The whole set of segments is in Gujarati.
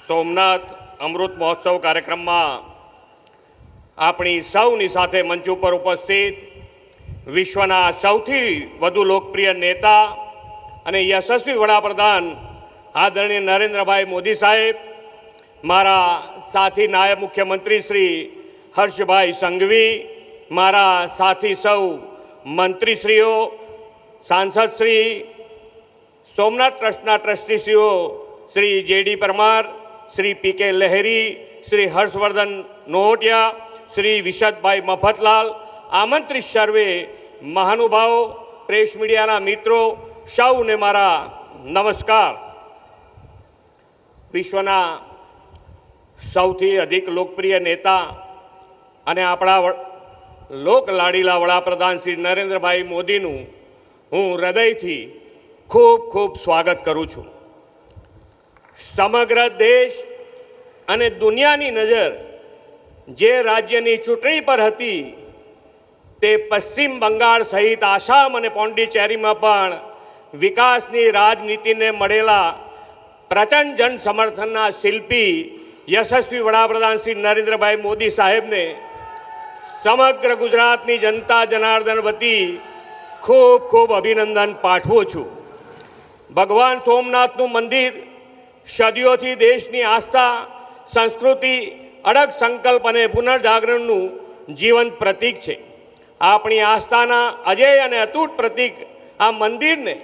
સોમનાથ અમૃત મહોત્સવ કાર્યક્રમમાં આપણી સૌની સાથે મંચ ઉપર ઉપસ્થિત વિશ્વના સૌથી વધુ લોકપ્રિય નેતા અને યશસ્વી વડાપ્રધાન આદરણીય નરેન્દ્રભાઈ મોદી સાહેબ, મારા સાથી નાયબ મુખ્યમંત્રી શ્રી હર્ષભાઈ સંઘવી, મારા સાથી સૌ મંત્રીશ્રીઓ, સાંસદશ્રી, સોમનાથ ટ્રસ્ટના ટ્રસ્ટીશ્રીઓ શ્રી જેડી પરમાર, શ્રી પીકે લહેરી, શ્રી હર્ષવર્ધન નોહટિયા, શ્રી વિશદભાઈ મફતલાલ, આમંત્રિત સર્વે મહાનુભાવો, પ્રેસ મીડિયાના મિત્રો, સૌને મારા નમસ્કાર. વિશ્વના સૌથી અધિક લોકપ્રિય નેતા અને આપણા લોક લાડીલા વડાપ્રધાન શ્રી નરેન્દ્રભાઈ મોદીનું હું હૃદયથી ખૂબ ખૂબ સ્વાગત કરું છું. સમગ્ર દેશ અને દુનિયાની નજર જે રાજ્યની ચૂંટણી પર હતી તે પશ્ચિમ બંગાળ સહિત આસામ અને પોંડિચેરીમાં પણ વિકાસની રાજનીતિને મળેલા પ્રચંડ જન સમર્થનના શિલ્પી યશસ્વી વડાપ્રધાન શ્રી નરેન્દ્રભાઈ મોદી સાહેબને સમગ્ર ગુજરાતની જનતા જનાર્દન વતી ખૂબ ખૂબ અભિનંદન પાઠવું છું. ભગવાન સોમનાથનું મંદિર સદીઓથી દેશની આસ્થા, સંસ્કૃતિ, અડગ સંકલ્પ અને પુનર્જાગરણનું જીવંત પ્રતીક છે. આપણી આસ્થાના અજેય અને અતૂટ પ્રતીક આ મંદિરને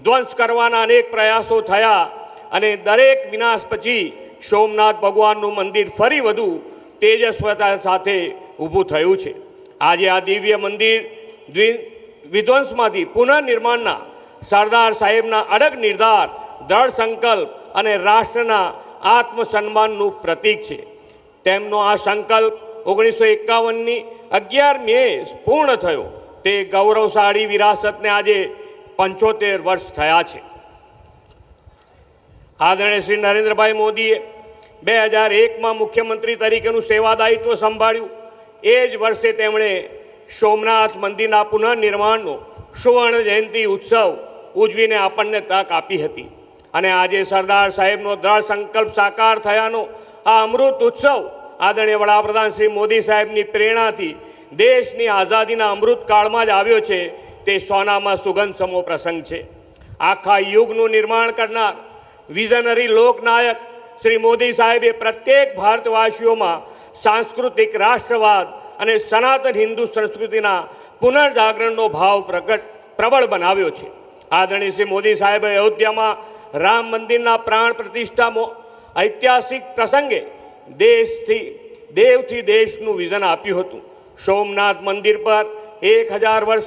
ધ્વંસ કરવાના અનેક પ્રયાસો થયા અને દરેક વિનાશ પછી સોમનાથ ભગવાનનું મંદિર ફરી વધુ તેજસ્વતા સાથે ઊભું થયું છે. આજે આ દિવ્ય મંદિર વિધ્વંસમાંથી પુનઃનિર્માણના સરદાર સાહેબના અડગ નિર્ધાર, દ્રઢ સંકલ્પ અને રાષ્ટ્રના આત્મસન્માનનું પ્રતીક છે. તેમનો આ સંકલ્પ 1951ની 11 મે પૂર્ણ થયો. તે ગૌરવશાળી વિરાસતને આજે 75 વર્ષ થયા છે. આદરણીય શ્રી નરેન્દ્રભાઈ મોદીએ 2001માં મુખ્યમંત્રી તરીકેનું સેવાદાયિત્વ સંભાળ્યું. એ જ વર્ષે તેમણે સોમનાથ મંદિરના પુનઃનિર્માણનો સુવર્ણ જયંતિ ઉત્સવ ઉજવીને આપણને તક આપી હતી. અને આજે સરદાર સાહેબનો દ્રઢ સંકલ્પ સાકાર થયાનો આ અમૃત ઉત્સવ આદરણીય વડાપ્રધાન શ્રી મોદી સાહેબની પ્રેરણાથી દેશની આઝાદીના અમૃતકાળમાં જ આવ્યો છે. તે સોનામાં સુગંધ સમો પ્રસંગ છે. આખા યુગનું નિર્માણ કરનાર વિઝનરી લોકનાયક શ્રી મોદી સાહેબે પ્રત્યેક ભારતવાસીઓમાં સાંસ્કૃતિક રાષ્ટ્રવાદ અને સનાતન હિન્દુ સંસ્કૃતિના પુનર્જાગરણનો ભાવ પ્રબળ બનાવ્યો છે. આદરણીય શ્રી મોદી સાહેબે અયોધ્યામાં રામ મંદિરના પ્રાણ પ્રતિષ્ઠા ઐતિહાસિક પ્રસંગે દેવથી દેશનું વિઝન આપ્યું હતું. સોમનાથ મંદિર પર 1000 વર્ષ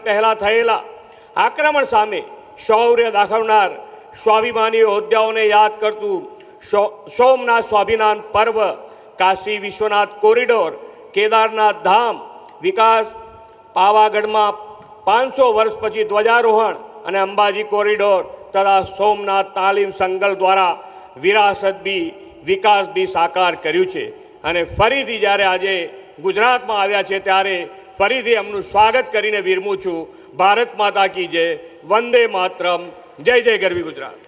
પહેલાં થયેલા આક્રમણ સામે શૌર્ય દાખવનાર સ્વાભિમાની યોદ્ધાઓને યાદ કરતું સોમનાથ સ્વાભિમાન પર્વ, કાશી વિશ્વનાથ કોરિડોર, કેદારનાથ ધામ વિકાસ, પાવાગઢમાં 500 વર્ષ પછી ધ્વજારોહણ અને અંબાજી કોરિડોર તથા સોમનાથ તાલીમ સંકલ દ્વારા વિરાસત બી વિકાસ બી સાકાર કર્યું છે. અને ફરીથી જ્યારે આજે ગુજરાતમાં આવ્યા છે ત્યારે ફરીથી એમનું સ્વાગત કરીને વિરમું છું. ભારત માતા કી જય, વંદે માતરમ, જય જય ગરવી ગુજરાત.